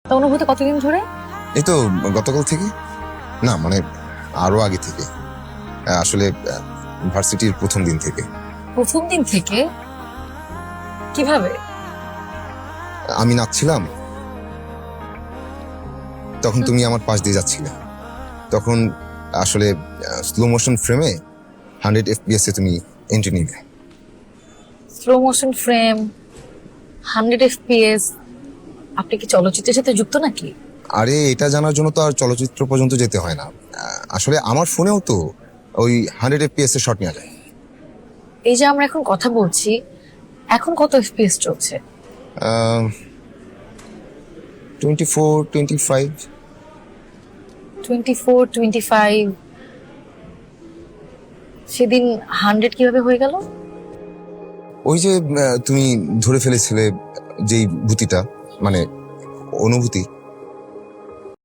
তা অনুভূতি কতদিন ধরে? এই তো গতকাল থেকে, না মানে আরো আগে থেকে, আসলে ভার্সিটির প্রথম দিন থেকে। প্রথম দিন থেকে? কিভাবে? আমি নাচছিলাম, তখন তুমি আমার পাশ দিয়ে যাচ্ছিলে। তখন আসলে স্লো মোশন ফ্রেমে 100 FPS এ তুমি এন্ট্রি নিবে। Slow motion frame, 100 FPS? আপনি কি চলচ্চিত্রের সাথে যুক্ত নাকি? আরে এটা জানার জন্য তো আর চলচ্চিত্র পর্যন্ত যেতে হয় না। আসলে আমার ফোনেও তো ওই 100 FPS এর শট নেওয়া যায়। এই যে আমরা এখন কথা বলছি, এখন কত FPS চলছে? 24, 25। 24, 25? সেদিন 100 কিভাবে হয়ে গেল? ওই যে তুমি ধরে ফেলেছিলে যেই ভূতিটা, মানে অনুভূতি,